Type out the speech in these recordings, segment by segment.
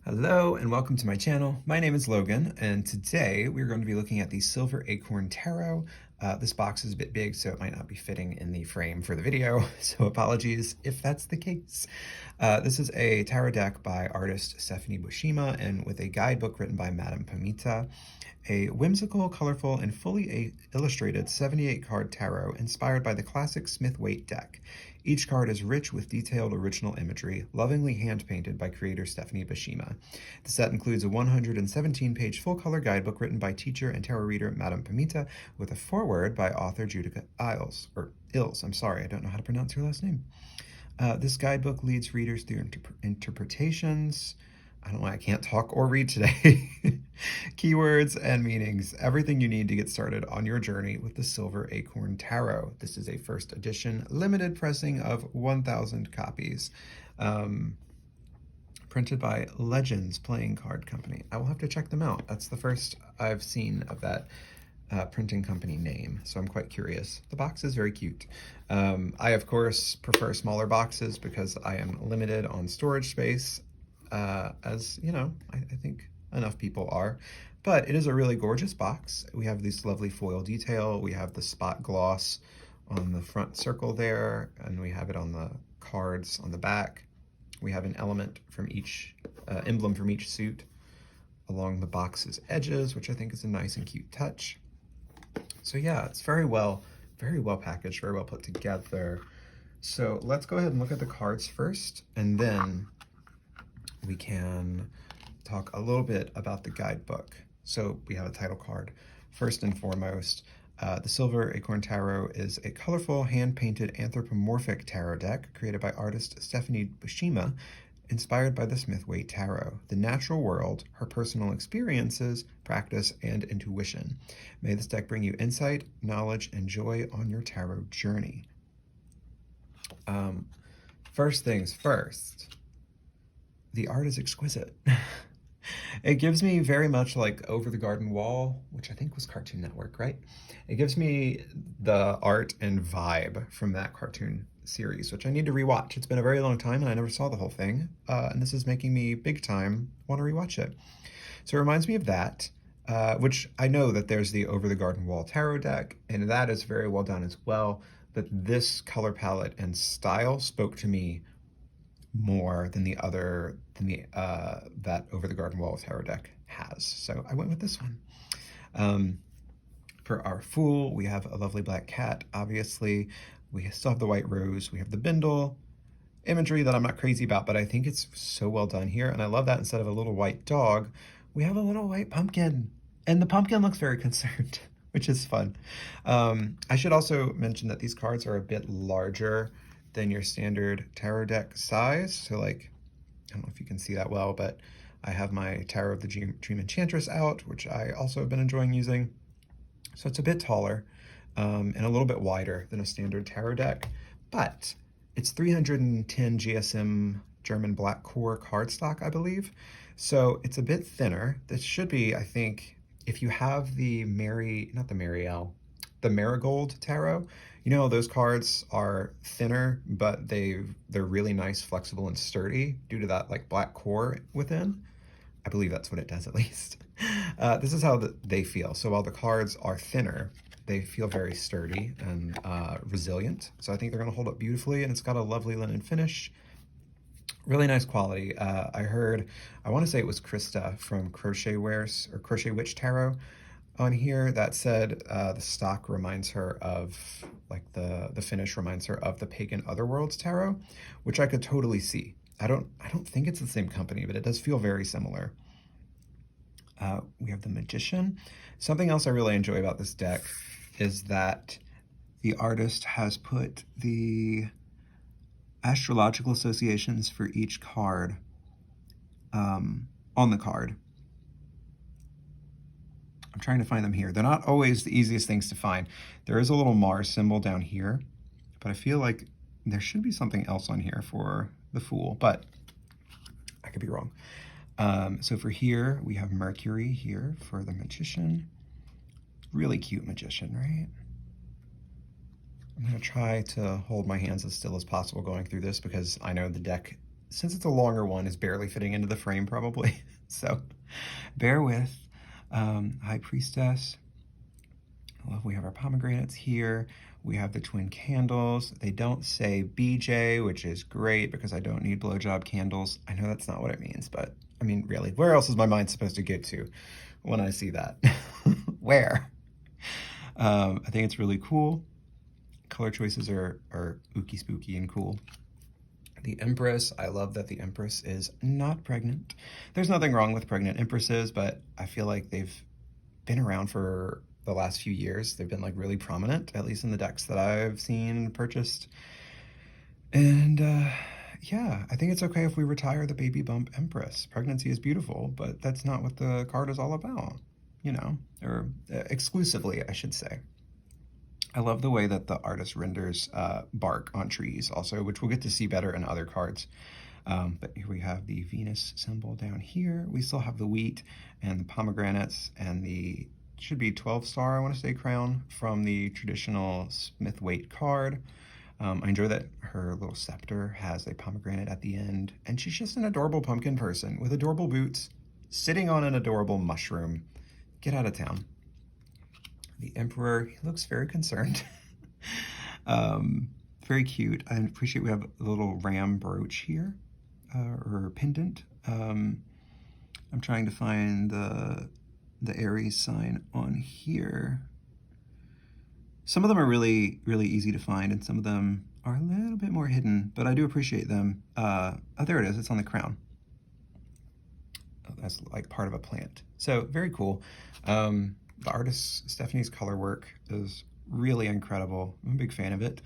Hello and welcome to my channel. My name is Logan and today we're going to be looking at the Silver Acorn Tarot. This box is a bit big so it might not be fitting in the frame for the video, so apologies if that's the case. This is a tarot deck by artist Stephanie Bushima and with a guidebook written by Madame Pamita. A whimsical, colorful, and fully illustrated 78-card tarot inspired by the classic Smith-Waite deck. Each card is rich with detailed original imagery, lovingly hand-painted by creator Stephanie Bushima. The set includes a 117-page full-color guidebook written by teacher and tarot reader Madame Pamita, with a foreword by author Judica Ills. I'm sorry, I don't know how to pronounce her last name. This guidebook leads readers through interpretations. I don't know why I can't talk or read today. Keywords and meanings, everything you need to get started on your journey with the Silver Acorn Tarot. This is a first edition, limited pressing of 1,000 copies. Printed by Legends Playing Card Company. I will have to check them out. That's the first I've seen of that printing company name, so I'm quite curious. The box is very cute. I, of course, prefer smaller boxes because I am limited on storage space. As you know, I think enough people are, but it is a really gorgeous box. We have this lovely foil detail. We have the spot gloss on the front circle there, and we have it on the cards on the back. We have an element from each, emblem from each suit along the box's edges, which I think is a nice and cute touch. So yeah, it's very well packaged, very well put together. So let's go ahead and look at the cards first, and then we can talk a little bit about the guidebook. So we have a title card. First and foremost, the Silver Acorn Tarot is a colorful, hand-painted anthropomorphic tarot deck created by artist Stephanie Bushima, inspired by the Smith-Waite Tarot, the natural world, her personal experiences, practice, and intuition. May this deck bring you insight, knowledge, and joy on your tarot journey. First things first, the art is exquisite. It gives me very much like Over the Garden Wall, which I think was Cartoon Network, right? It gives me the art and vibe from that cartoon series, which I need to rewatch. It's been a very long time and I never saw the whole thing, and this is making me big time want to rewatch it. So it reminds me of that, which I know that there's the Over the Garden Wall tarot deck, and that is very well done as well, but this color palette and style spoke to me more than that Over the Garden Wall tarot deck has. So I went with this one. For our Fool, we have a lovely black cat, obviously. We still have the white rose. We have the bindle imagery that I'm not crazy about, but I think it's so well done here. And I love that instead of a little white dog, we have a little white pumpkin. And the pumpkin looks very concerned, which is fun. I should also mention that these cards are a bit larger than your standard tarot deck size. So like, I don't know if you can see that well, but I have my Tarot of the Dream Enchantress out, which I also have been enjoying using. So it's a bit taller and a little bit wider than a standard tarot deck, but it's 310 GSM German black core cardstock, I believe. So it's a bit thinner. This should be, I think, if you have the the Marigold Tarot, you know, those cards are thinner, but they're really nice, flexible, and sturdy due to that like black core within. I believe that's what it does, at least. This is how they feel. So while the cards are thinner, they feel very sturdy and resilient. So I think they're going to hold up beautifully, and it's got a lovely linen finish. Really nice quality. I want to say it was Krista from Crochet Witch Tarot on here that said the stock reminds her of, like the finish reminds her of the Pagan Otherworlds Tarot, which I could totally see. I don't think it's the same company, but it does feel very similar. We have the Magician. Something else I really enjoy about this deck is that the artist has put the astrological associations for each card on the card. I'm trying to find them here. They're not always the easiest things to find. There is a little Mars symbol down here, but I feel like there should be something else on here for the Fool, but I could be wrong. So for here, we have Mercury here for the Magician. Really cute Magician, right? I'm gonna try to hold my hands as still as possible going through this because I know the deck since it's a longer one, is barely fitting into the frame probably. So bear with. High Priestess. I love we have our pomegranates here. We have the twin candles. They don't say BJ, which is great because I don't need blowjob candles. I know that's not what it means, but I mean, really, where else is my mind supposed to get to when I see that? Where? I think it's really cool. Color choices are ooky spooky and cool. The Empress, I love that the Empress is not pregnant. There's nothing wrong with pregnant Empresses, but I feel like they've been around for the last few years. They've been like really prominent, at least in the decks that I've seen purchased. And yeah, I think it's okay if we retire the baby bump Empress. Pregnancy is beautiful, but that's not what the card is all about, you know, or exclusively, I should say. I love the way that the artist renders bark on trees also, which we'll get to see better in other cards. But here we have the Venus symbol down here. We still have the wheat and the pomegranates and the, should be 12-star, I want to say, crown from the traditional Smith-Waite card. I enjoy that her little scepter has a pomegranate at the end, and she's just an adorable pumpkin person with adorable boots, sitting on an adorable mushroom. Get out of town. The Emperor, he looks very concerned. Very cute. I appreciate we have a little ram brooch here, or pendant. I'm trying to find the Aries sign on here. Some of them are really, really easy to find, and some of them are a little bit more hidden, but I do appreciate them. Oh, there it is. It's on the crown. Oh, that's like part of a plant. So very cool. The artist, Stephanie's color work is really incredible. I'm a big fan of it.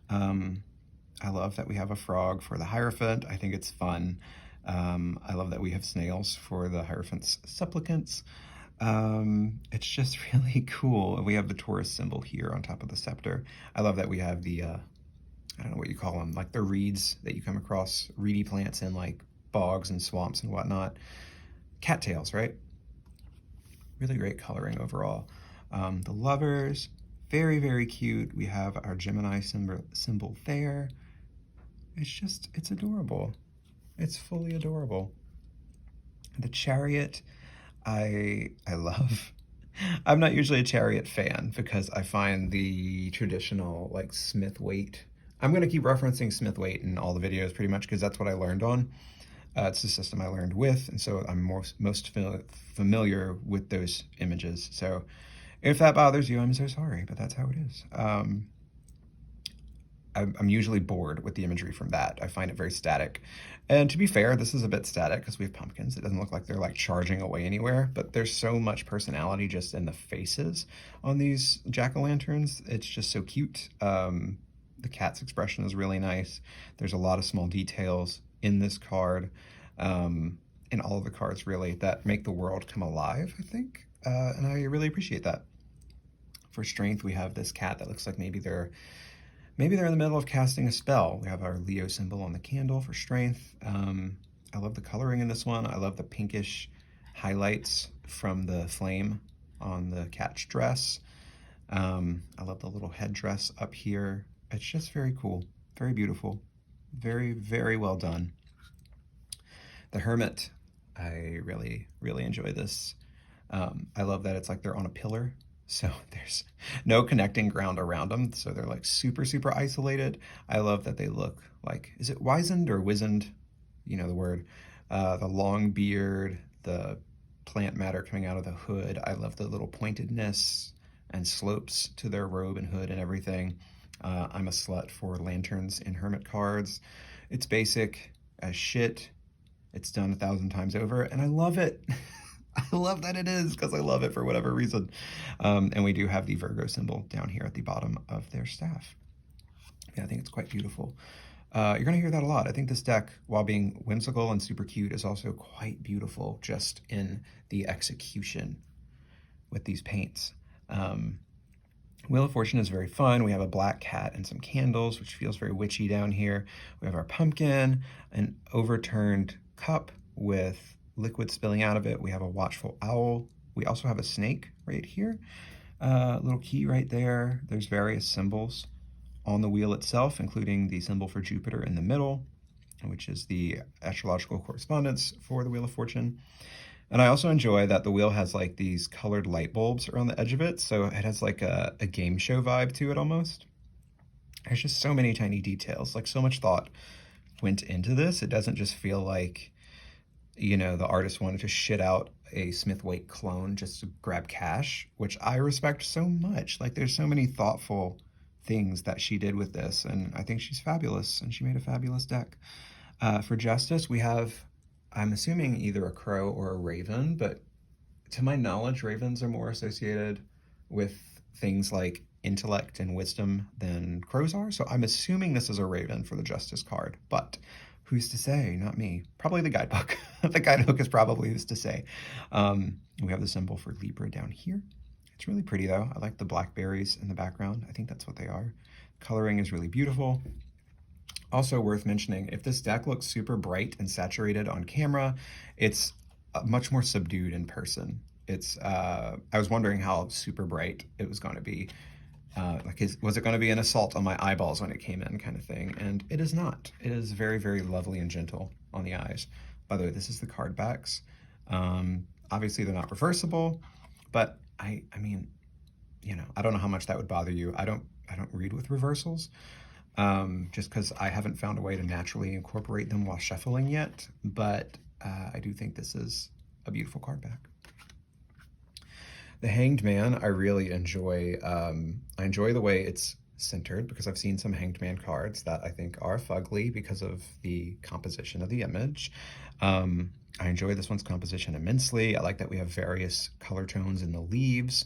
I love that we have a frog for the Hierophant. I think it's fun. I love that we have snails for the Hierophant's supplicants. It's just really cool. We have the Taurus symbol here on top of the scepter. I love that we have the, I don't know what you call them, like the reeds that you come across, reedy plants in like bogs and swamps and whatnot. Cattails, right? Really great coloring overall. The Lovers, very, very cute. We have our Gemini symbol there. It's adorable. It's fully adorable. The Chariot, I love. I'm not usually a Chariot fan because I find the traditional like Smith-Waite. I'm going to keep referencing Smith-Waite in all the videos pretty much because that's what I learned on. It's the system I learned with, and so I'm most familiar with those images. So if that bothers you, I'm so sorry, but that's how it is. I'm usually bored with the imagery from that. I find it very static. And to be fair, this is a bit static because we have pumpkins. It doesn't look like they're like charging away anywhere, but there's so much personality just in the faces on these jack-o'-lanterns. It's just so cute. The cat's expression is really nice. There's a lot of small details in this card, in all of the cards really, that make the world come alive, I think. And I really appreciate that. For strength, we have this cat that looks like maybe they're in the middle of casting a spell. We have our Leo symbol on the candle for strength. I love the coloring in this one. I love the pinkish highlights from the flame on the cat's dress. I love the little headdress up here. It's just very cool, very beautiful, very, very well done. The Hermit, I really, really enjoy this. I love that it's like they're on a pillar, so there's no connecting ground around them, so they're like super, super isolated. I love that they look like, is it wizened or wizened? You know the word. The long beard, the plant matter coming out of the hood. I love the little pointedness and slopes to their robe and hood and everything. I'm a slut for lanterns in Hermit cards. It's basic as shit. It's done 1,000 times over, and I love it. I love that it is, because I love it for whatever reason. And we do have the Virgo symbol down here at the bottom of their staff. Yeah, I think it's quite beautiful. You're going to hear that a lot. I think this deck, while being whimsical and super cute, is also quite beautiful just in the execution with these paints. Wheel of Fortune is very fun. We have a black cat and some candles, which feels very witchy down here. We have our pumpkin, an overturned cup with liquid spilling out of it. We have a watchful owl. We also have a snake right here. Little key right there. There's various symbols on the wheel itself, including the symbol for Jupiter in the middle. which is the astrological correspondence for the Wheel of Fortune. And I also enjoy that the wheel has like these colored light bulbs around the edge of it, so it has like a game show vibe to it almost. There's just so many tiny details, like so much thought went into this. It doesn't just feel like, the artist wanted to shit out a Smith Waite clone just to grab cash, which I respect so much. Like there's so many thoughtful things that she did with this, and I think she's fabulous, and she made a fabulous deck. For Justice, we have, I'm assuming, either a crow or a raven, but to my knowledge, ravens are more associated with things like intellect and wisdom than crows are. So I'm assuming this is a raven for the Justice card, but who's to say? Not me. Probably the Guidebook. The Guidebook is probably who's to say. We have the symbol for Libra down here. It's really pretty though. I like the blackberries in the background. I think that's what they are. Coloring is really beautiful. Also worth mentioning, if this deck looks super bright and saturated on camera, it's much more subdued in person. I was wondering how super bright it was going to be. Was it going to be an assault on my eyeballs when it came in, kind of thing? And it is not. It is very, very lovely and gentle on the eyes. By the way, this is the card backs. Obviously, they're not reversible, but I mean, I don't know how much that would bother you. I don't read with reversals, just because I haven't found a way to naturally incorporate them while shuffling yet. But I do think this is a beautiful card back. The Hanged Man, I really enjoy. I enjoy the way it's centered, because I've seen some Hanged Man cards that I think are fugly because of the composition of the image. I enjoy this one's composition immensely. I like that we have various color tones in the leaves.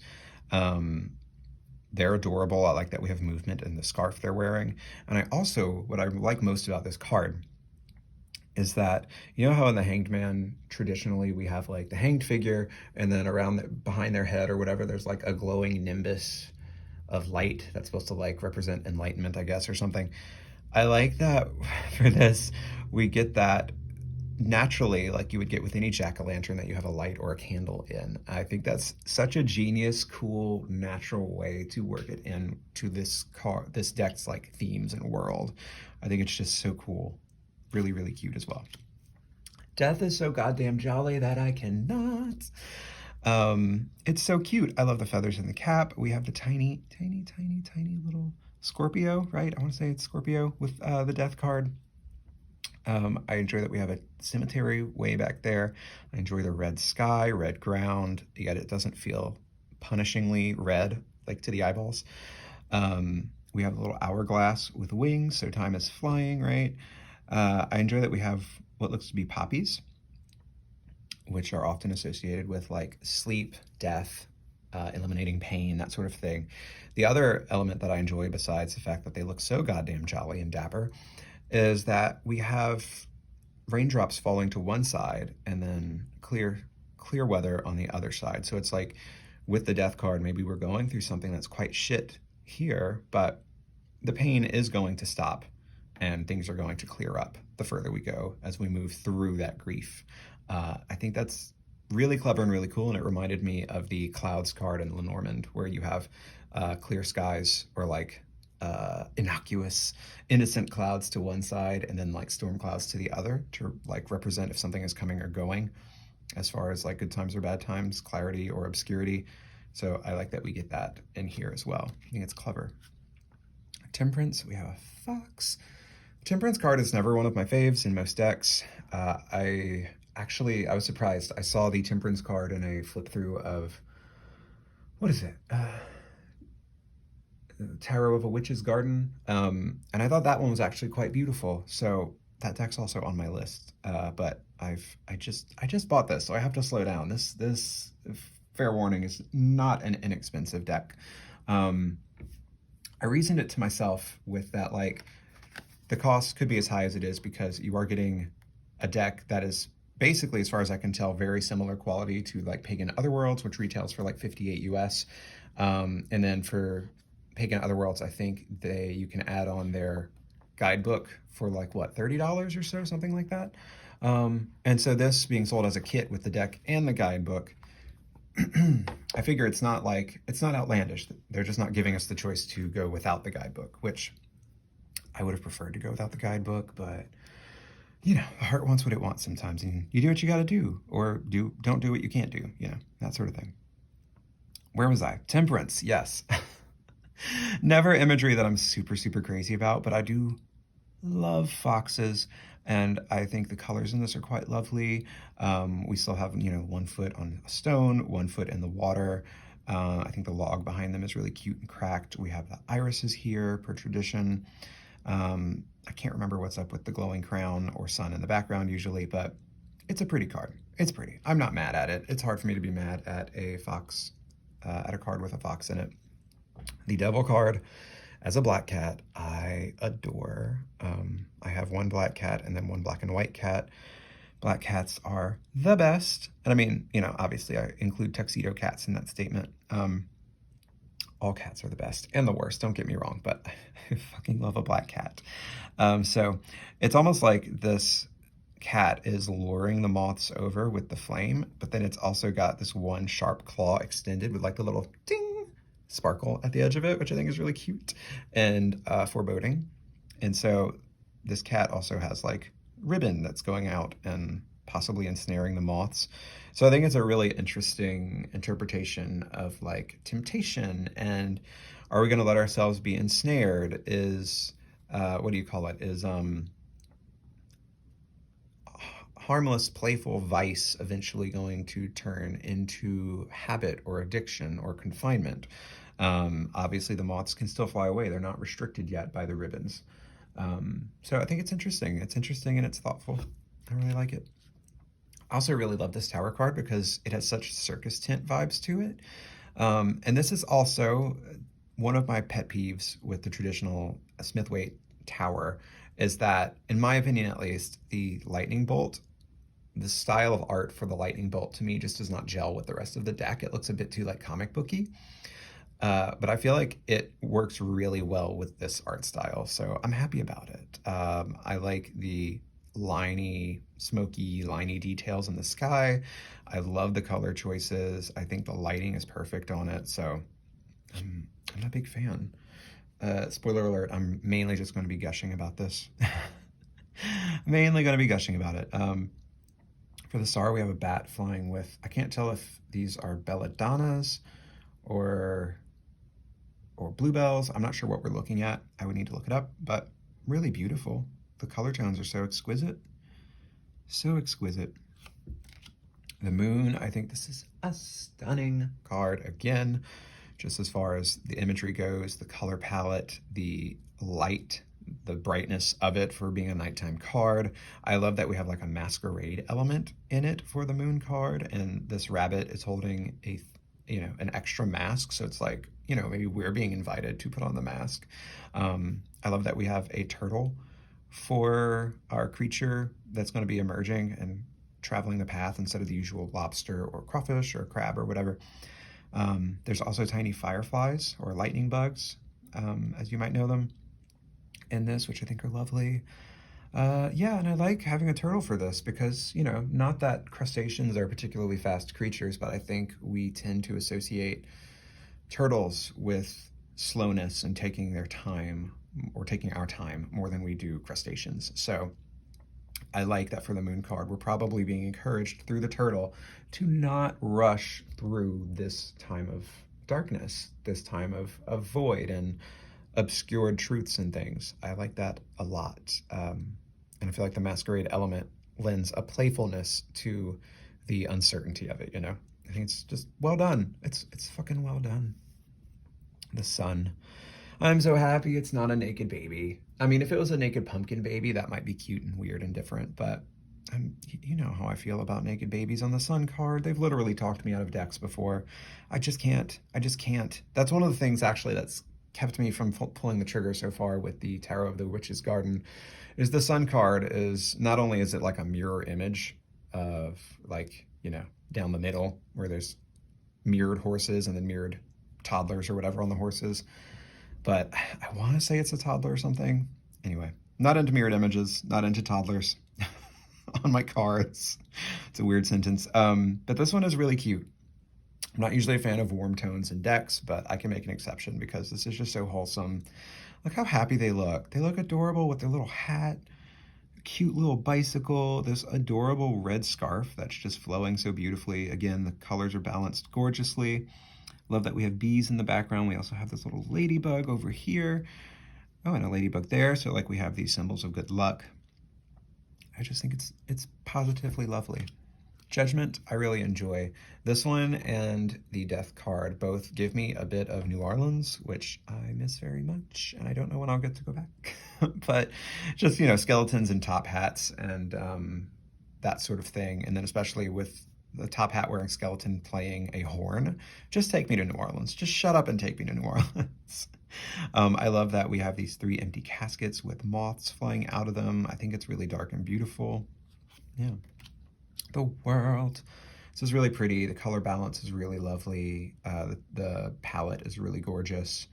They're adorable. I like that we have movement in the scarf they're wearing. And what I like most about this card is that, how in the Hanged Man, traditionally we have like the hanged figure, and then behind their head or whatever, there's like a glowing nimbus of light that's supposed to like represent enlightenment, I guess, or something. I like that for this, we get that naturally, like you would get with any jack-o'-lantern that you have a light or a candle in. I think that's such a genius, cool, natural way to work it into this deck's like themes and world. I think it's just so cool. Really, really cute as well. Death is so goddamn jolly that I cannot. It's so cute. I love the feathers in the cap. We have the tiny, tiny, tiny, tiny little Scorpio, right? I want to say it's Scorpio with the death card. I enjoy that we have a cemetery way back there. I enjoy the red sky, red ground, yet it doesn't feel punishingly red, like to the eyeballs. We have a little hourglass with wings, so time is flying, right? I enjoy that we have what looks to be poppies, which are often associated with like sleep, death, eliminating pain, that sort of thing. The other element that I enjoy, besides the fact that they look so goddamn jolly and dapper, is that we have raindrops falling to one side and then clear weather on the other side. So it's like with the death card, maybe we're going through something that's quite shit here, but the pain is going to stop and things are going to clear up the further we go as we move through that grief. I think that's really clever and really cool, and it reminded me of the Clouds card in Lenormand, where you have clear skies or like innocuous, innocent clouds to one side and then like storm clouds to the other to like represent if something is coming or going, as far as like good times or bad times, clarity or obscurity. So I like that we get that in here as well. I think it's clever. Temperance, we have a fox. Temperance card is never one of my faves in most decks. I was surprised. I saw the Temperance card in a flip through of, what is it? Tarot of a Witch's Garden. And I thought that one was actually quite beautiful. So that deck's also on my list. But I just bought this, so I have to slow down. This fair warning, is not an inexpensive deck. I reasoned it to myself with that, like, the cost could be as high as it is because you are getting a deck that is basically, as far as I can tell, very similar quality to like Pagan Otherworlds, which retails for like 58 US. And then for Pagan Otherworlds, I think you can add on their guidebook for like what, $30 or so, something like that. And so this being sold as a kit with the deck and the guidebook, I figure it's not outlandish. They're just not giving us the choice to go without the guidebook, which I would have preferred to go without the guidebook, but you know, the heart wants what it wants sometimes, and you do what you got to do, or don't do what you can't do, you know, that sort of thing. Where was I? Temperance, yes. Never imagery that I'm super, super crazy about, but I do love foxes, and I think the colors in this are quite lovely. We still have, you know, 1 foot on a stone, 1 foot in the water. I think the log behind them is really cute and cracked. We have the irises here, per tradition. I can't remember what's up with the glowing crown or sun in the background usually, but it's a pretty card. It's pretty. I'm not mad at it. It's hard for me to be mad at a fox, at a card with a fox in it. The devil card, as a black cat, I adore. I have one black cat and then one black and white cat. Black cats are the best. And I mean, you know, obviously I include tuxedo cats in that statement. All cats are the best and the worst, don't get me wrong, but I fucking love a black cat. So it's almost like this cat is luring the moths over with the flame, but then it's also got this one sharp claw extended with like a little ding sparkle at the edge of it, which I think is really cute and foreboding. And so this cat also has like ribbon that's going out and possibly ensnaring the moths. So I think it's a really interesting interpretation of like temptation, and are we going to let ourselves be ensnared? Is what do you call it? Is harmless, playful vice eventually going to turn into habit or addiction or confinement? Obviously, the moths can still fly away. They're not restricted yet by the ribbons. So I think it's interesting. It's interesting and it's thoughtful. I really like it. I also really love this tower card because it has such circus tent vibes to it. And this is also one of my pet peeves with the traditional Smithwaite tower is that, in my opinion at least, the lightning bolt, the style of art for the lightning bolt to me just does not gel with the rest of the deck. It looks a bit too like comic booky. But I feel like it works really well with this art style, so I'm happy about it. I like the smoky, liney details in the sky. I love the color choices. I think the lighting is perfect on it, so I'm a big fan. Spoiler alert, I'm mainly just going to be gushing about this. Mainly going to be gushing about it. For the star, we have a bat flying with, I can't tell if these are belladonnas or bluebells. I'm not sure what we're looking at. I would need to look it up, but really beautiful. The color tones are so exquisite. So exquisite. The moon, I think this is a stunning card. Again, just as far as the imagery goes, the color palette, the light, the brightness of it for being a nighttime card. I love that we have like a masquerade element in it for the moon card, and this rabbit is holding an extra mask, so it's like, maybe we're being invited to put on the mask. I love that we have a turtle for our creature that's going to be emerging and traveling the path instead of the usual lobster or crawfish or crab or whatever. There's also tiny fireflies or lightning bugs, as you might know them, in this, which I think are lovely. Yeah, and I like having a turtle for this because, not that crustaceans are particularly fast creatures, but I think we tend to associate turtles with slowness and taking their time or taking our time more than we do crustaceans. So I like that for the moon card, we're probably being encouraged through the turtle to not rush through this time of darkness, this time of void and obscured truths and things. I like that a lot. And I feel like the masquerade element lends a playfulness to the uncertainty of it, I think it's just well done. It's fucking well done. The sun. I'm so happy it's not a naked baby. I mean, if it was a naked pumpkin baby, that might be cute and weird and different, but you know how I feel about naked babies on the sun card. They've literally talked me out of decks before. I just can't. That's one of the things, actually, that's kept me from pulling the trigger so far with the Tarot of the Witch's Garden, is the sun card is, not only is it like a mirror image of, like, down the middle where there's mirrored horses and then mirrored toddlers or whatever on the horses, but I want to say it's a toddler or something. Anyway, not into mirrored images, not into toddlers on my cards. It's a weird sentence. But this one is really cute. I'm not usually a fan of warm tones in decks, but I can make an exception because this is just so wholesome. Look how happy they look. They look adorable with their little hat. cute little bicycle, this adorable red scarf that's just flowing so beautifully. Again, the colors are balanced gorgeously. Love that we have bees in the background. We also have this little ladybug over here. Oh, and a ladybug there. So like we have these symbols of good luck. I just think it's positively lovely. Judgment, I really enjoy. This one and the Death card both give me a bit of New Orleans, which I miss very much, and I don't know when I'll get to go back. But just, you know, skeletons and top hats and that sort of thing. And then especially with the top hat wearing skeleton playing a horn, just take me to New Orleans. Just shut up and take me to New Orleans. I love that we have these 3 empty caskets with moths flying out of them. I think it's really dark and beautiful. Yeah. The world. This is really pretty. The color balance is really lovely. The palette is really gorgeous.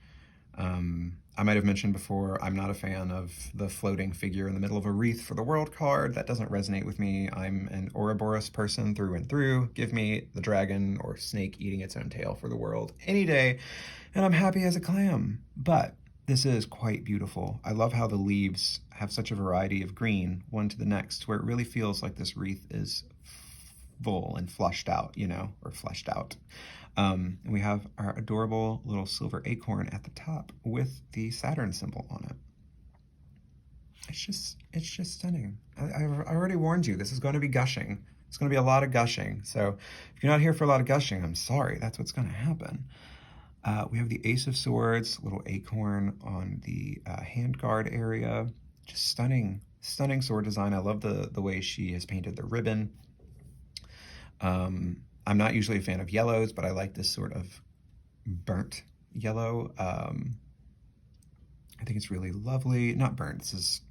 I might have mentioned before, I'm not a fan of the floating figure in the middle of a wreath for the world card. That doesn't resonate with me. I'm an Ouroboros person through and through. Give me the dragon or snake eating its own tail for the world any day, and I'm happy as a clam. But this is quite beautiful. I love how the leaves have such a variety of green, one to the next, where it really feels like this wreath is full and flushed out, you know, or fleshed out. And we have our adorable little silver acorn at the top with the Saturn symbol on it. It's just stunning. I already warned you, this is going to be gushing. It's going to be a lot of gushing. So if you're not here for a lot of gushing, I'm sorry, that's what's going to happen. We have the Ace of Swords, little acorn on the handguard area. Just stunning, stunning sword design. I love the way she has painted the ribbon. I'm not usually a fan of yellows, but I like this sort of burnt yellow. I think it's really lovely. Not burnt, this is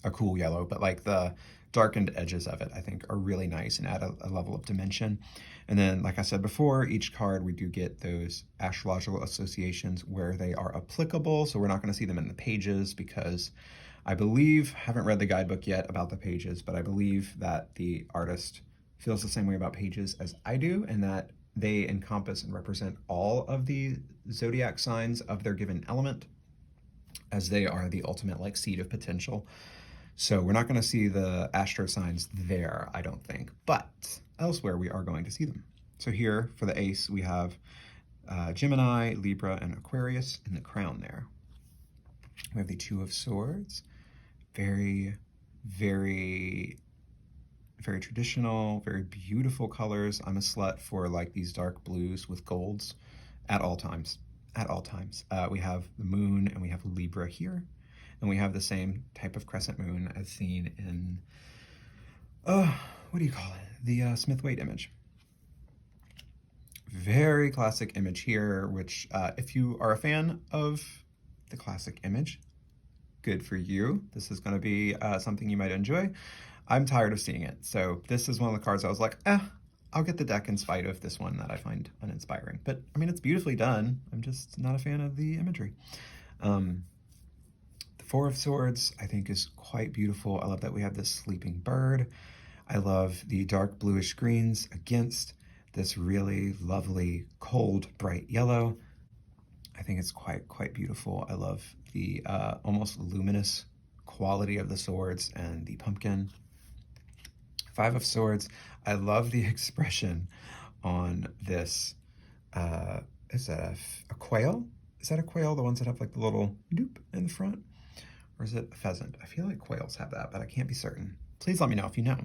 a cool yellow, but like the darkened edges of it, I think are really nice and add a level of dimension. And then, like I said before, each card we do get those astrological associations where they are applicable. So we're not going to see them in the pages because I believe, haven't read the guidebook yet about the pages, but I believe that the artist feels the same way about pages as I do, and that they encompass and represent all of the zodiac signs of their given element, as they are the ultimate like seed of potential. So we're not going to see the astro signs there, I don't think, but elsewhere we are going to see them. So here for the ace, we have Gemini, Libra, and Aquarius in the crown there. We have the Two of Swords, very, very traditional, very beautiful colors. I'm a slut for like these dark blues with golds at all times. At all times. We have the moon and we have Libra here. And we have the same type of crescent moon as seen in, what do you call it? The Smith-Waite image. Very classic image here, which if you are a fan of the classic image, good for you. This is going to be something you might enjoy. I'm tired of seeing it. So this is one of the cards I was like, I'll get the deck in spite of this one that I find uninspiring. But I mean, it's beautifully done. I'm just not a fan of the imagery. The Four of Swords, I think, is quite beautiful. I love that we have this sleeping bird. I love the dark bluish greens against this really lovely, cold, bright yellow. I think it's quite beautiful. I love the almost luminous quality of the swords and the pumpkin. Five of Swords, I love the expression on this, is that a quail? Is that a quail, the ones that have like the little doop in the front? Or is it a pheasant? I feel like quails have that, but I can't be certain. Please let me know if you know.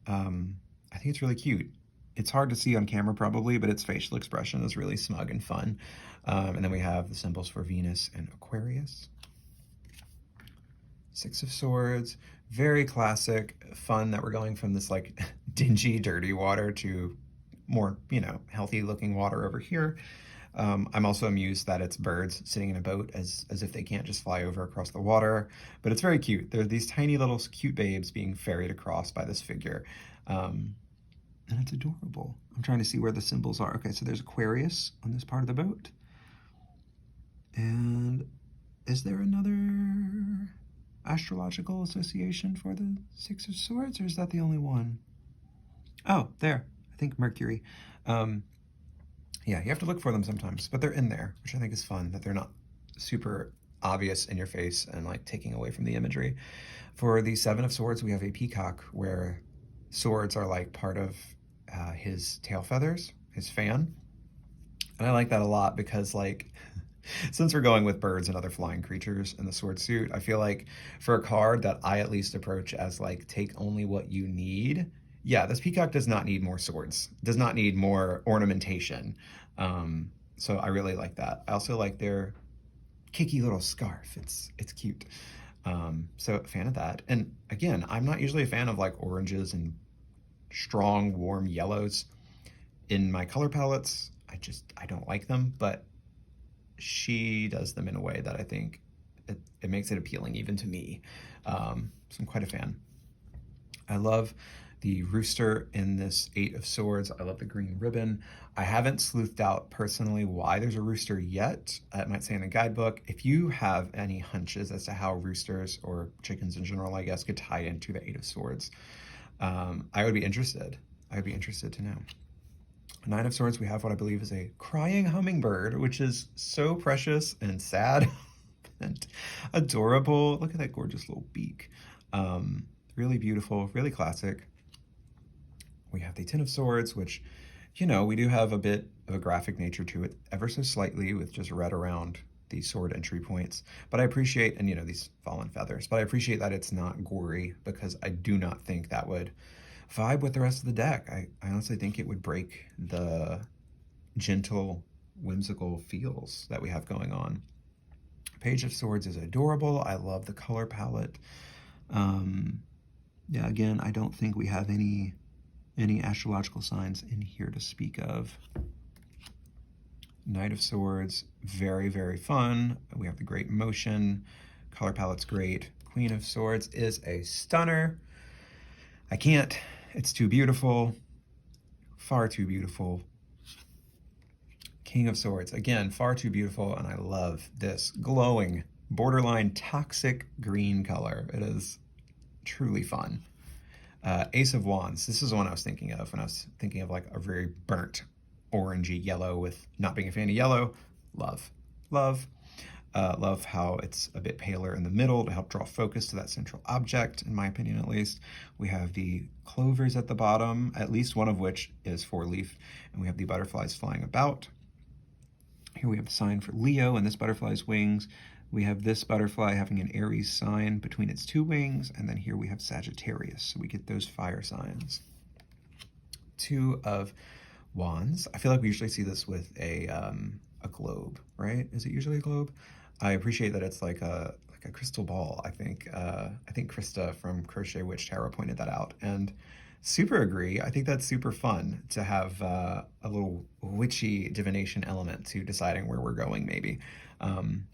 I think it's really cute. It's hard to see on camera probably, but its facial expression is really smug and fun. And then we have the symbols for Venus and Aquarius. Six of Swords, very classic, fun that we're going from this like dingy, dirty water to more, you know, healthy looking water over here. I'm also amused that it's birds sitting in a boat as if they can't just fly over across the water, but it's very cute. There are these tiny little cute babes being ferried across by this figure. And it's adorable. I'm trying to see where the symbols are. Okay, so there's Aquarius on this part of the boat. And is there another astrological association for the Six of Swords, or is that the only one? Oh, there. I think Mercury. Yeah, you have to look for them sometimes, but they're in there, which I think is fun, that they're not super obvious in your face and like taking away from the imagery. For the Seven of Swords, we have a peacock where swords are like part of his tail feathers, his fan. And I like that a lot because, like, since we're going with birds and other flying creatures in the sword suit, I feel like for a card that I at least approach as like take only what you need, yeah, this peacock does not need more swords, does not need more ornamentation. So I really like that. I also like their kicky little scarf. It's cute. So a fan of that. And again, I'm not usually a fan of like oranges and strong, warm yellows in my color palettes. I don't like them, but she does them in a way that I think it makes it appealing even to me. So I'm quite a fan. I love the rooster in this Eight of Swords. I love the green ribbon. I haven't sleuthed out personally why there's a rooster yet. It might say in the guidebook. If you have any hunches as to how roosters or chickens in general, I guess, could tie into the Eight of Swords, I would be interested. I would be interested to know. Nine of Swords, we have what I believe is a crying hummingbird, which is so precious and sad and adorable. Look at that gorgeous little beak. Really beautiful, really classic. We have the Ten of Swords, which, you know, we do have a bit of a graphic nature to it, ever so slightly, with just red around the sword entry points. But I appreciate, and you know, these fallen feathers, but I appreciate that it's not gory, because I do not think that would vibe with the rest of the deck. I honestly think it would break the gentle, whimsical feels that we have going on. Page of Swords is adorable. I love the color palette. Yeah, again, I don't think we have any astrological signs in here to speak of. Knight of Swords, very, very fun. We have the Great Motion. Color palette's great. Queen of Swords is a stunner. I can't. It's too beautiful. Far too beautiful. King of Swords, again, far too beautiful, and I love this glowing, borderline toxic green color. It is truly fun. Ace of Wands, this is the one I was thinking of when I was thinking of like a very burnt orangey yellow with not being a fan of yellow. Love. Love how it's a bit paler in the middle to help draw focus to that central object, in my opinion at least. We have the clovers at the bottom, at least one of which is 4-leaf, and we have the butterflies flying about. Here we have the sign for Leo and this butterfly's wings. We have this butterfly having an Aries sign between its two wings, and then here we have Sagittarius, so we get those fire signs. Two of Wands. I feel like we usually see this with a globe, right? Is it usually a globe? I appreciate that it's like a crystal ball. I think Krista from Crochet Witch Tarot pointed that out, and super agree. I think that's super fun to have a little witchy divination element to deciding where we're going, maybe.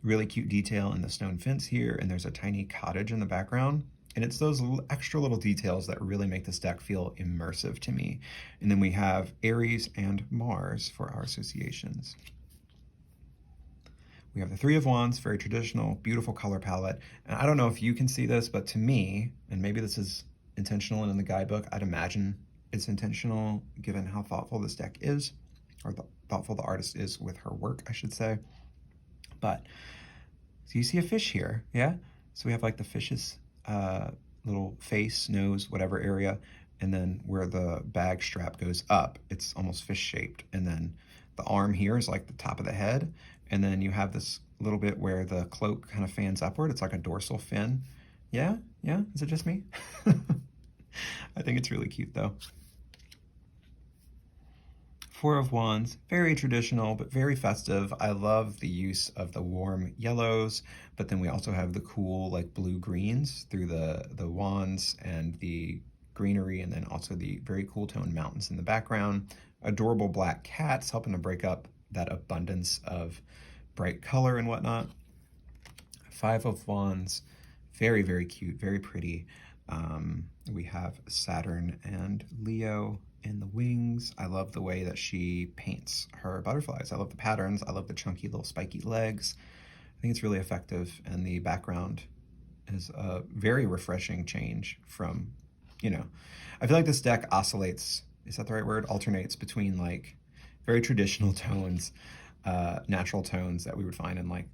Really cute detail in the stone fence here, and there's a tiny cottage in the background. And it's those extra little details that really make this deck feel immersive to me. And then we have Aries and Mars for our associations. We have the Three of Wands, very traditional, beautiful color palette. And I don't know if you can see this, but to me, and maybe this is intentional and in the guidebook, I'd imagine it's intentional given how thoughtful this deck is, or thoughtful the artist is with her work, I should say. But, so you see a fish here, yeah? So we have like the fish's little face, nose, whatever area, and then where the bag strap goes up, it's almost fish-shaped. And then the arm here is like the top of the head, and then you have this little bit where the cloak kind of fans upward. It's like a dorsal fin. Yeah? Is it just me? I think it's really cute though. Four of Wands, very traditional, but very festive. I love the use of the warm yellows, but then we also have the cool like blue greens through the wands and the greenery, and then also the very cool toned mountains in the background. Adorable black cats helping to break up that abundance of bright color and whatnot. Five of Wands, very, very cute, very pretty. We have Saturn and Leo in the wings. I love the way that she paints her butterflies. I love the patterns. I love the chunky little spiky legs. I think it's really effective, and the background is a very refreshing change from, you know, I feel like this deck oscillates, is that the right word? Alternates between like very traditional tones, natural tones that we would find in like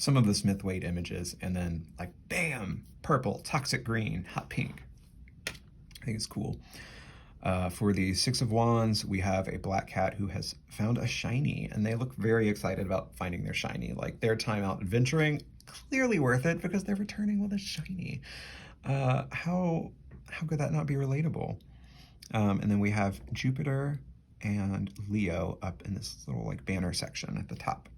some of the Smith Waite images, and then like bam, purple, toxic green, hot pink. I think it's cool. For the Six of Wands, we have a black cat who has found a shiny, and they look very excited about finding their shiny. Like their time out adventuring, clearly worth it because they're returning with a shiny. How could that not be relatable? And then we have Jupiter and Leo up in this little like banner section at the top.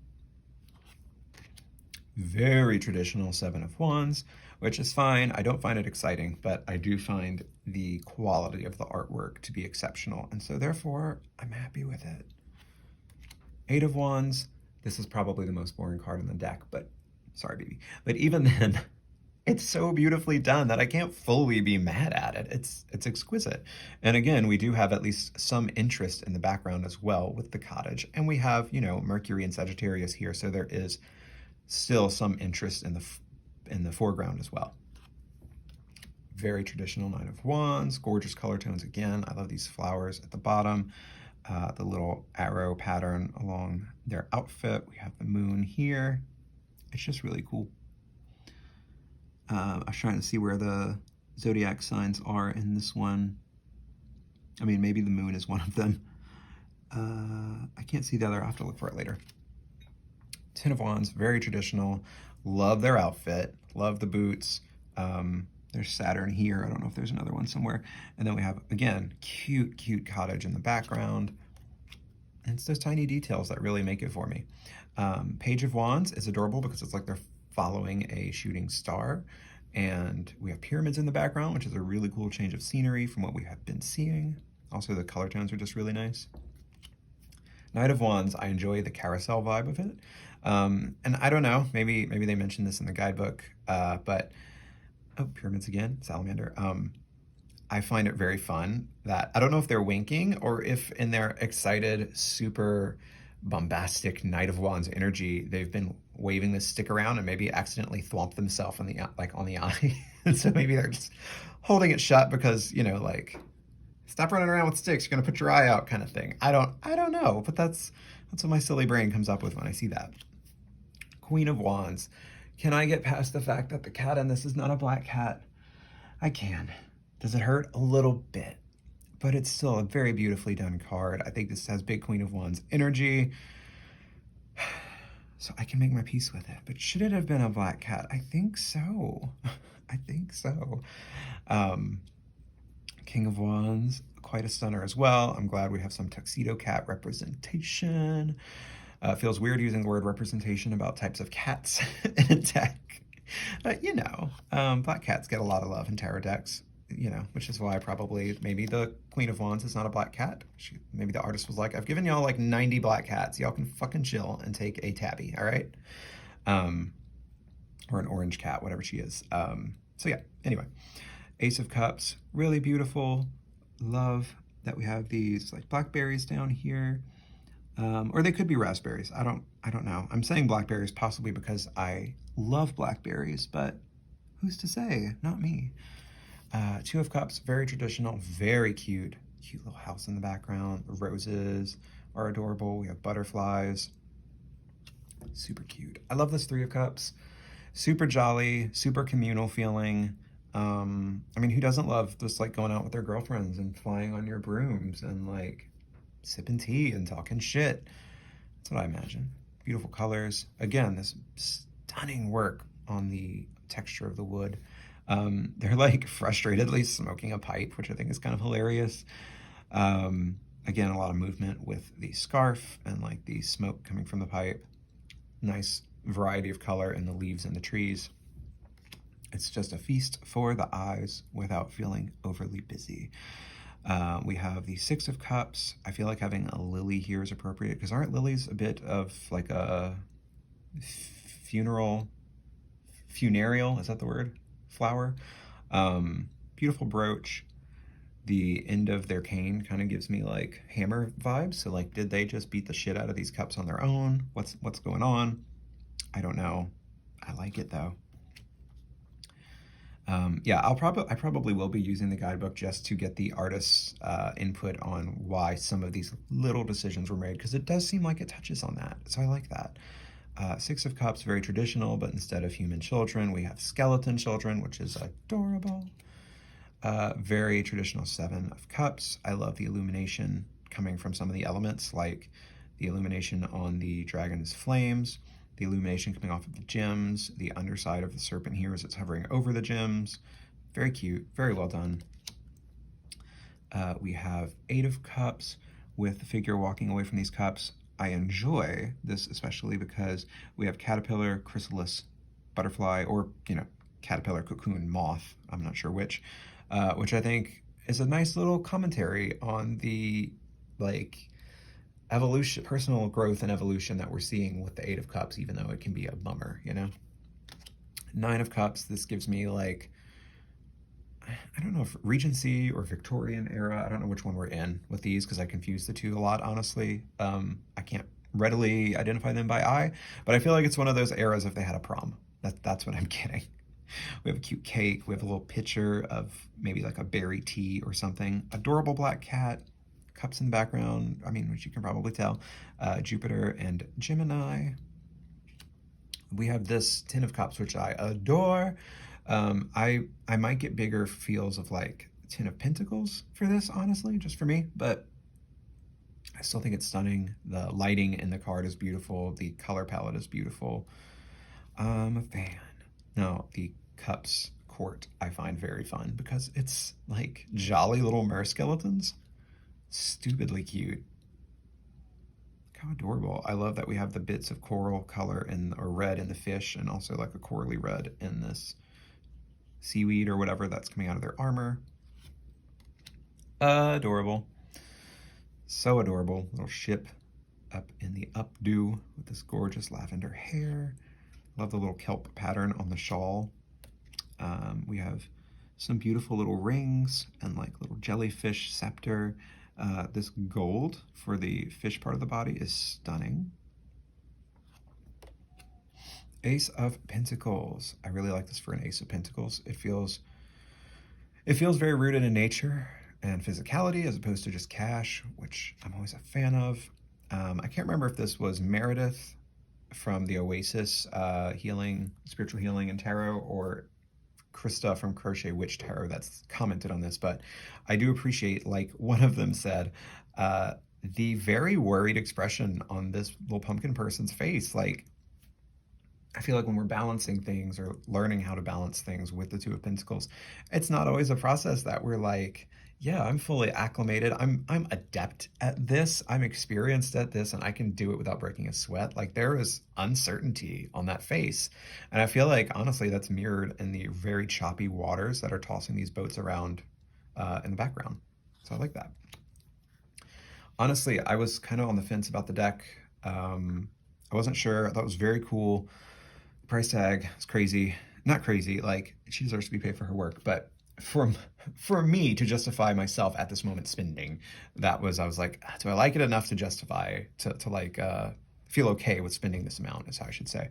Very traditional Seven of Wands, which is fine. I don't find it exciting, but I do find the quality of the artwork to be exceptional, and so therefore I'm happy with it. Eight of Wands, this is probably the most boring card in the deck, but sorry, baby. But even then, it's so beautifully done that I can't fully be mad at it. It's exquisite. And again, we do have at least some interest in the background as well with the cottage, and we have, you know, Mercury and Sagittarius here, so there is still some interest in the foreground as well. Very traditional Nine of Wands, gorgeous color tones again. I love these flowers at the bottom, the little arrow pattern along their outfit. We have the moon here. It's just really cool. I was trying to see where the zodiac signs are in this one. I mean, maybe the moon is one of them. I can't see the other. I'll have to look for it later. Ten of Wands, very traditional. Love their outfit. Love the boots. There's Saturn here. I don't know if there's another one somewhere. And then we have, again, cute cottage in the background. And it's those tiny details that really make it for me. Page of Wands is adorable because it's like they're following a shooting star. And we have pyramids in the background, which is a really cool change of scenery from what we have been seeing. Also, the color tones are just really nice. Knight of Wands, I enjoy the carousel vibe of it. And I don't know, maybe they mentioned this in the guidebook, but, oh, pyramids again, salamander. I find it very fun that, I don't know if they're winking or if in their excited, super bombastic Knight of Wands energy, they've been waving this stick around and maybe accidentally thwomp themselves on the eye. And so maybe they're just holding it shut because, you know, like, stop running around with sticks, you're gonna put your eye out kind of thing. I don't know, but that's what my silly brain comes up with when I see that. Queen of Wands. Can I get past the fact that the cat in this is not a black cat? I can. Does it hurt? A little bit, but it's still a very beautifully done card. I think this has big Queen of Wands energy, so I can make my peace with it. But should it have been a black cat? I think so. I think so. King of Wands, quite a stunner as well. I'm glad we have some tuxedo cat representation. Feels weird using the word representation about types of cats in a deck. But, you know, black cats get a lot of love in tarot decks, you know, which is why probably maybe the Queen of Wands is not a black cat. Maybe the artist was like, I've given y'all like 90 black cats. Y'all can fucking chill and take a tabby, all right? Or an orange cat, whatever she is. So yeah, anyway. Ace of Cups, really beautiful. Love that we have these like blackberries down here. Or they could be raspberries. I don't know. I'm saying blackberries possibly because I love blackberries, but who's to say? Not me. Two of Cups, very traditional, very cute. Cute little house in the background. The roses are adorable. We have butterflies. Super cute. I love this Three of Cups. Super jolly, super communal feeling. I mean, who doesn't love just like going out with their girlfriends and flying on your brooms and like sipping tea and talking shit? That's what I imagine. Beautiful colors. Again, this stunning work on the texture of the wood. They're like frustratedly smoking a pipe, which I think is kind of hilarious. Again, a lot of movement with the scarf and like the smoke coming from the pipe. Nice variety of color in the leaves and the trees. It's just a feast for the eyes without feeling overly busy. We have the Six of Cups. I feel like having a lily here is appropriate because aren't lilies a bit of like a funereal, is that the word? Flower. Beautiful brooch. The end of their cane kind of gives me like hammer vibes. So like, did they just beat the shit out of these cups on their own? What's going on? I don't know. I like it though. Yeah, I probably will be using the guidebook just to get the artist's input on why some of these little decisions were made, because it does seem like it touches on that. So I like that. Six of Cups, very traditional, but instead of human children, we have skeleton children, which is adorable. Very traditional Seven of Cups. I love the illumination coming from some of the elements, like the illumination on the dragon's flames, the illumination coming off of the gems, the underside of the serpent here as it's hovering over the gems. Very cute, very well done. We have Eight of Cups with the figure walking away from these cups. I enjoy this especially because we have caterpillar, chrysalis, butterfly, or, caterpillar, cocoon, moth, I'm not sure which I think is a nice little commentary on the, evolution, personal growth and evolution that we're seeing with the Eight of Cups, even though it can be a bummer, Nine of Cups, this gives me, I don't know if Regency or Victorian era. I don't know which one we're in with these because I confuse the two a lot, honestly. I can't readily identify them by eye, but I feel like it's one of those eras if they had a prom. That's what I'm getting. We have a cute cake. We have a little picture of maybe like a berry tea or something. Adorable black cat. Cups in the background, which you can probably tell. Jupiter and Gemini. We have this Ten of Cups, which I adore. I might get bigger feels of Ten of Pentacles for this, honestly, just for me, but I still think it's stunning. The lighting in the card is beautiful. The color palette is beautiful. I'm a fan. Now, the Cups Court I find very fun because it's like jolly little mer skeletons. Stupidly cute. How adorable. I love that we have the bits of coral color or red in the fish and also like a corally red in this seaweed or whatever that's coming out of their armor. Adorable. So adorable. Little ship up in the updew with this gorgeous lavender hair. Love the little kelp pattern on the shawl. We have some beautiful little rings and little jellyfish scepter. This gold for the fish part of the body is stunning. Ace of Pentacles. I really like this for an Ace of Pentacles. It feels very rooted in nature and physicality as opposed to just cash, which I'm always a fan of. I can't remember if this was Meredith from the Oasis spiritual healing and tarot, or Krista from Crochet Witch Tarot that's commented on this, but I do appreciate, one of them said, the very worried expression on this little pumpkin person's face. I feel like when we're balancing things or learning how to balance things with the Two of Pentacles, it's not always a process that we're yeah, I'm fully acclimated. I'm adept at this. I'm experienced at this, and I can do it without breaking a sweat. There is uncertainty on that face. And I feel like, honestly, that's mirrored in the very choppy waters that are tossing these boats around in the background. So I like that. Honestly, I was kind of on the fence about the deck. I wasn't sure. I thought it was very cool. The price tag is crazy. Not crazy, she deserves to be paid for her work, but for me to justify myself at this moment spending, I was like, do I like it enough to justify, to feel okay with spending this amount, is how I should say.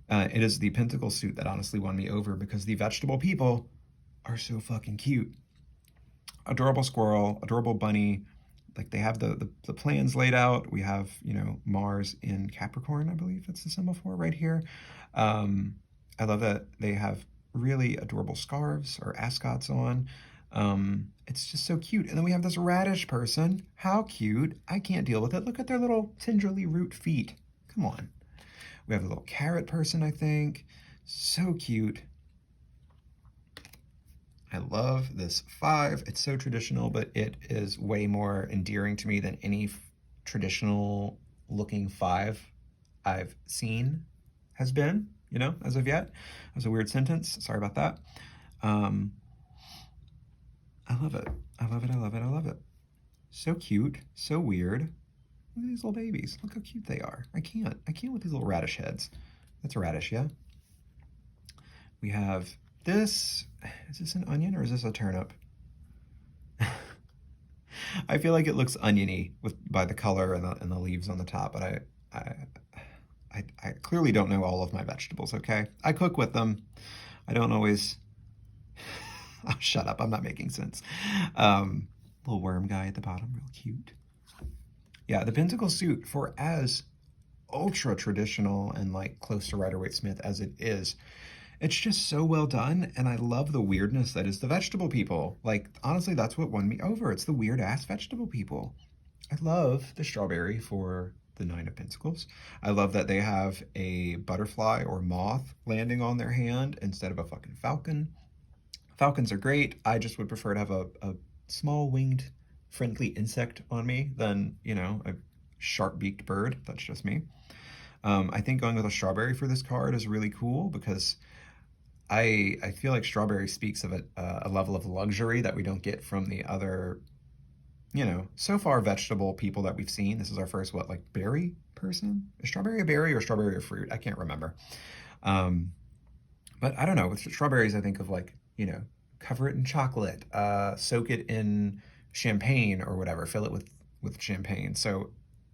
It is the Pentacle suit that honestly won me over because the vegetable people are so fucking cute. Adorable squirrel, adorable bunny. They have the plans laid out. We have, Mars in Capricorn, I believe that's the symbol for right here. I love that they have really adorable scarves or ascots on. It's just so cute. And then we have this radish person. How cute. I can't deal with it. Look at their little tenderly root feet. Come on. We have a little carrot person, I think. So cute. I love this 5. It's so traditional, but it is way more endearing to me than any traditional looking 5 I've seen has been, as of yet. That was a weird sentence. Sorry about that. I love it. I love it. I love it. I love it. So cute. So weird. Look at these little babies. Look how cute they are. I can't with these little radish heads. That's a radish, yeah? We have this. Is this an onion or is this a turnip? I feel like it looks oniony by the color and the leaves on the top, but I clearly don't know all of my vegetables, okay? I cook with them. I don't always... Oh, shut up. I'm not making sense. Little worm guy at the bottom, real cute. Yeah, the Pentacle suit, for as ultra traditional and like close to Rider Waite Smith as it is, it's just so well done, and I love the weirdness that is the vegetable people. Like, honestly, that's what won me over. It's the weird ass vegetable people. I love the strawberry for the Nine of Pentacles. I love that they have a butterfly or moth landing on their hand instead of a fucking falcon. Falcons are great. I just would prefer to have a small winged friendly insect on me than, you know, a sharp beaked bird. That's just me. I think going with a strawberry for this card is really cool because I feel like strawberry speaks of a level of luxury that we don't get from the other, you know, so far vegetable people that we've seen. This is our first, what, like berry person? Is strawberry a berry or strawberry a fruit? I can't remember. Um, but I don't know. With strawberries, I think of like, you know, cover it in chocolate, soak it in champagne or whatever, fill it with champagne. So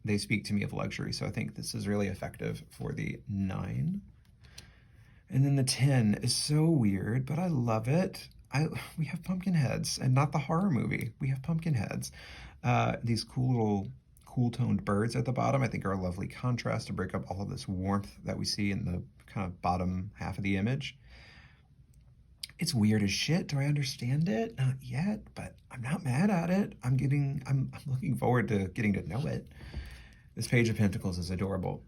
they speak to me of luxury. So I think this is really effective for the 9. And then the 10 is so weird, but I love it. We have pumpkin heads, and not the horror movie. We have pumpkin heads. These cool little cool-toned birds at the bottom, I think, are a lovely contrast to break up all of this warmth that we see in the kind of bottom half of the image. It's weird as shit. Do I understand it? Not yet, but I'm not mad at it. I'm looking forward to getting to know it. This Page of Pentacles is adorable.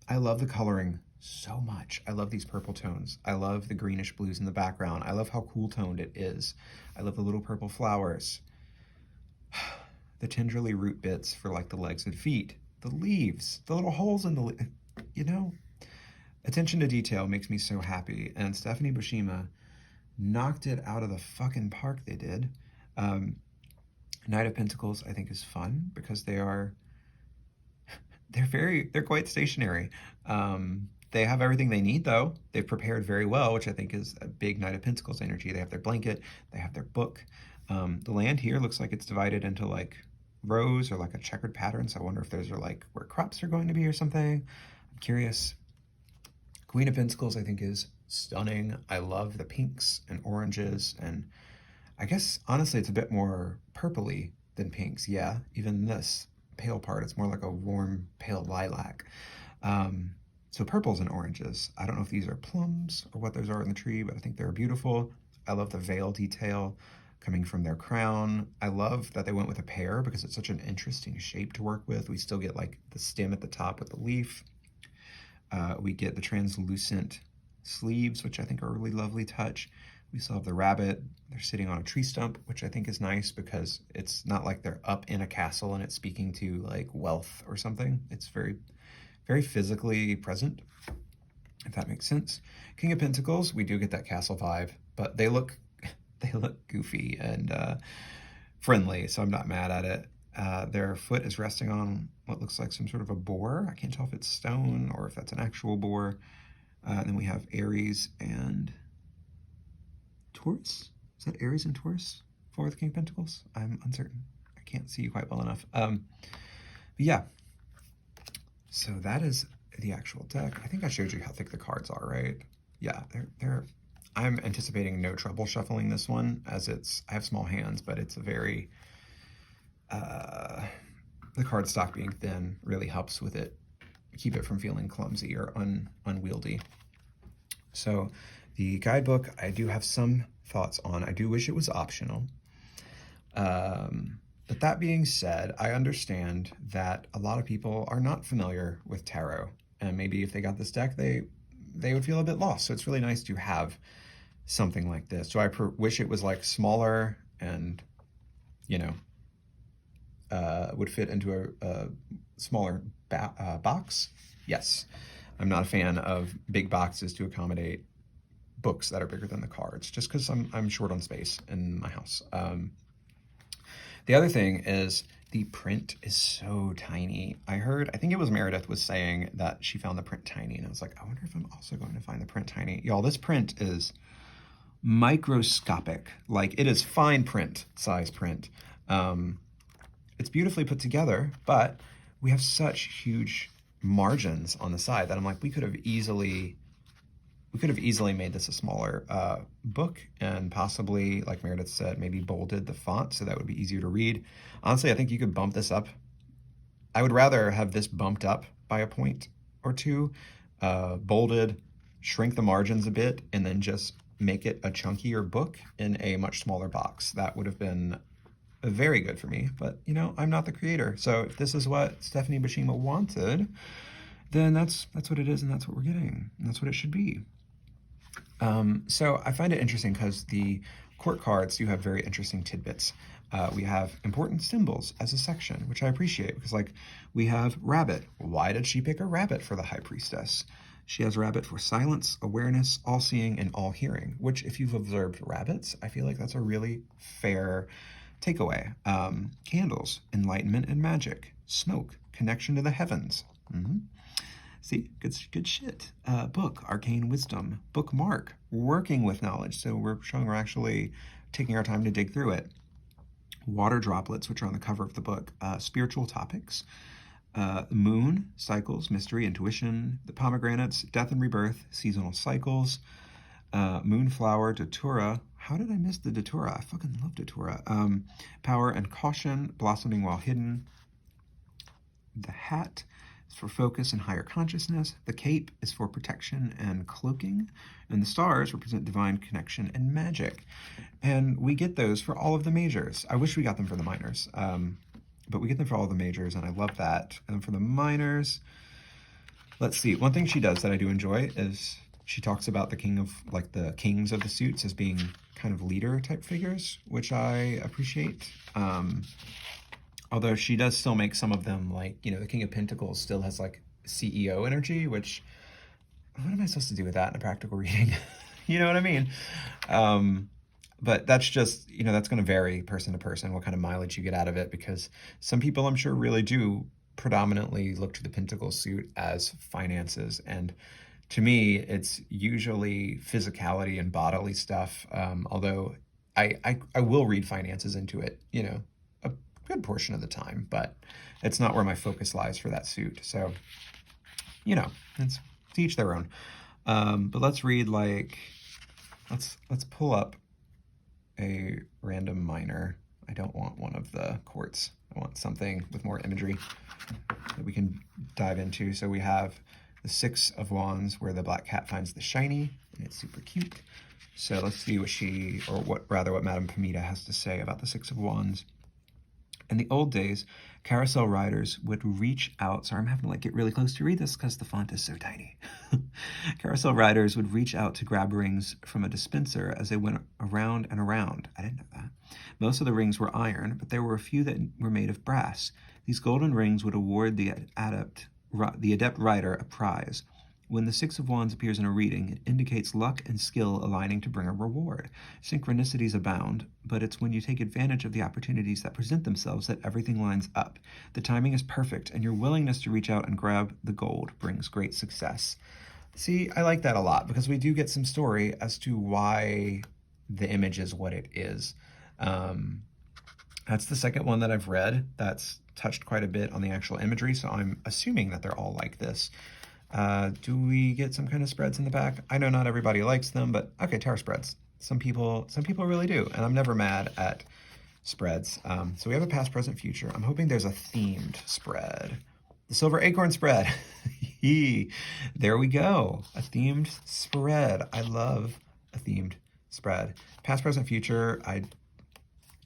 I love the coloring so much. I love these purple tones. I love the greenish blues in the background. I love how cool toned it is. I love the little purple flowers. The tenderly root bits for like the legs and feet. The leaves, the little holes in the, you know, attention to detail makes me so happy. And Stephanie Bushima knocked it out of the fucking park, they did. Knight of Pentacles, I think, is fun because they're quite stationary. They have everything they need, though. They've prepared very well, which I think is a big Knight of Pentacles energy. They have their blanket, they have their book. The land here looks like it's divided into like rows or like a checkered pattern, so I wonder if those are like where crops are going to be or something. I'm curious. Queen of Pentacles, I think, is stunning. I love the pinks and oranges, and I guess, honestly, it's a bit more purpley than pinks. Yeah, even this pale part, it's more like a warm, pale lilac. So purples and oranges. I don't know if these are plums or what those are in the tree, but I think they're beautiful. I love the veil detail coming from their crown. I love that they went with a pear because it's such an interesting shape to work with. We still get like the stem at the top with the leaf. We get the translucent sleeves, which I think are a really lovely touch. We still have the rabbit. They're sitting on a tree stump, which I think is nice because it's not like they're up in a castle and it's speaking to like wealth or something. It's very, very physically present, if that makes sense. King of Pentacles, we do get that castle vibe, but they look goofy and friendly, so I'm not mad at it. Their foot is resting on what looks like some sort of a boar. I can't tell if it's stone or if that's an actual boar. Then we have Aries and Taurus. Is that Aries and Taurus for the King of Pentacles? I'm uncertain. I can't see you quite well enough. But yeah, so that is the actual deck. I think I showed you how thick the cards are, right? Yeah, they're I'm anticipating no trouble shuffling this one, as I have small hands, but it's a very, the card stock being thin really helps with it, keep it from feeling clumsy or unwieldy. So the guidebook, I do have some thoughts on. I do wish it was optional. But that being said, I understand that a lot of people are not familiar with tarot, and maybe if they got this deck, they would feel a bit lost. So it's really nice to have something like this. So I wish it was like smaller and, you know, would fit into a smaller box. Yes, I'm not a fan of big boxes to accommodate books that are bigger than the cards, just because I'm short on space in my house. The other thing is the print is so tiny. I think it was Meredith was saying that she found the print tiny, and I was like, I wonder if I'm also going to find the print tiny. Y'all, this print is microscopic. Like, it is fine print, size print. It's beautifully put together, but we have such huge margins on the side that I'm like, we could have easily made this a smaller book, and possibly, like Meredith said, maybe bolded the font so that would be easier to read. Honestly, I think you could bump this up. I would rather have this bumped up by a point or two, bolded, shrink the margins a bit, and then just make it a chunkier book in a much smaller box. That would have been very good for me, but you know, I'm not the creator. So if this is what Stephanie Bashima wanted, then that's what it is, and that's what we're getting. And that's what it should be. So I find it interesting because the court cards do have very interesting tidbits. We have important symbols as a section, which I appreciate because, like, we have rabbit. Why did she pick a rabbit for the high priestess? She has rabbit for silence, awareness, all-seeing, and all-hearing, which, if you've observed rabbits, I feel like that's a really fair takeaway. Candles, enlightenment and magic. Smoke, connection to the heavens. See, good shit. Book, arcane wisdom. Bookmark, working with knowledge. So we're showing we're actually taking our time to dig through it. Water droplets, which are on the cover of the book. Spiritual topics. Moon, cycles, mystery, intuition. The pomegranates, death and rebirth, seasonal cycles. Moonflower, datura. How did I miss the datura? I fucking love datura. Power and caution, blossoming while hidden. The hat is for focus and higher consciousness. The cape is for protection and cloaking. And the stars represent divine connection and magic. And we get those for all of the majors. I wish we got them for the minors. But we get them for all the majors, and I love that. And for the minors, let's see. One thing she does that I do enjoy is she talks about the kings of the suits as being kind of leader type figures, which I appreciate. Although she does still make some of them, like, you know, the King of Pentacles still has like CEO energy, which, what am I supposed to do with that in a practical reading? You know what I mean? But that's just, you know, that's going to vary person to person, what kind of mileage you get out of it, because some people I'm sure really do predominantly look to the Pentacle suit as finances. And to me, it's usually physicality and bodily stuff. Although I will read finances into it, you know, a good portion of the time, but it's not where my focus lies for that suit. So, you know, it's to each their own. But let's read, like, let's pull up a random minor. I don't want one of the courts. I want something with more imagery that we can dive into. So we have the Six of Wands, where the black cat finds the shiny, and it's super cute. So let's see what Madame Pamita has to say about the Six of Wands. In the old days, carousel riders would reach out. Sorry, I'm having to like get really close to read this because the font is so tiny. Carousel riders would reach out to grab rings from a dispenser as they went around and around. I didn't know that. Most of the rings were iron, but there were a few that were made of brass. These golden rings would award the adept rider a prize. When the Six of Wands appears in a reading, it indicates luck and skill aligning to bring a reward. Synchronicities abound, but it's when you take advantage of the opportunities that present themselves that everything lines up. The timing is perfect, and your willingness to reach out and grab the gold brings great success. See, I like that a lot, because we do get some story as to why the image is what it is. That's the second one that I've read that's touched quite a bit on the actual imagery, so I'm assuming that they're all like this. Do we get some kind of spreads in the back? I know not everybody likes them, but okay, tarot spreads. Some people really do, and I'm never mad at spreads. So we have a past, present, future. I'm hoping there's a themed spread. The Silver Acorn spread. There we go. A themed spread. I love a themed spread. Past, present, future. I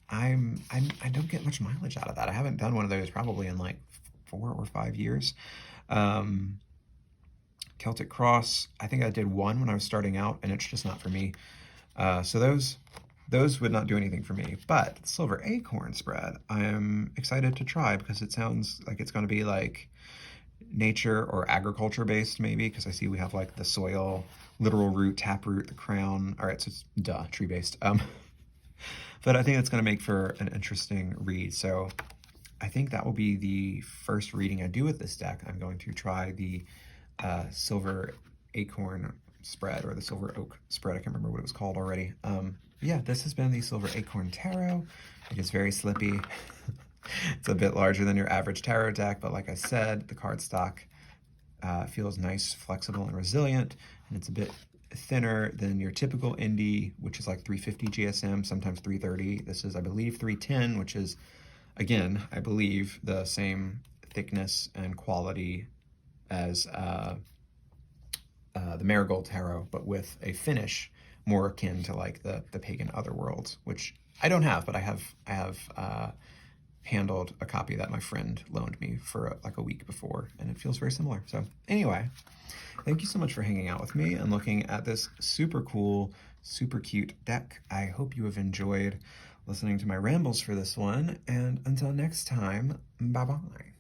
don't get much mileage out of that. I haven't done one of those probably in like 4 or 5 years. Celtic Cross, I think I did one when I was starting out, and it's just not for me. So those would not do anything for me. But Silver Acorn spread, I am excited to try, because it sounds like it's going to be like nature or agriculture based, maybe, because I see we have like the soil, literal root, taproot, the crown. All right, so it's tree based. But I think it's going to make for an interesting read. So I think that will be the first reading I do with this deck. I'm going to try the Silver Acorn spread, or the Silver Oak spread. I can't remember what it was called already. Yeah, this has been the Silver Acorn Tarot. It is very slippy. It's a bit larger than your average tarot deck, but like I said, the cardstock feels nice, flexible, and resilient, and it's a bit thinner than your typical indie, which is like 350 GSM, sometimes 330. This is, I believe, 310, which is, again, I believe, the same thickness and quality as the Marigold Tarot, but with a finish more akin to like the Pagan Otherworld, which I don't have, but I have handled a copy that my friend loaned me for like a week before, and it feels very similar. So anyway, thank you so much for hanging out with me and looking at this super cool, super cute deck. I hope you have enjoyed listening to my rambles for this one, and until next time, bye-bye.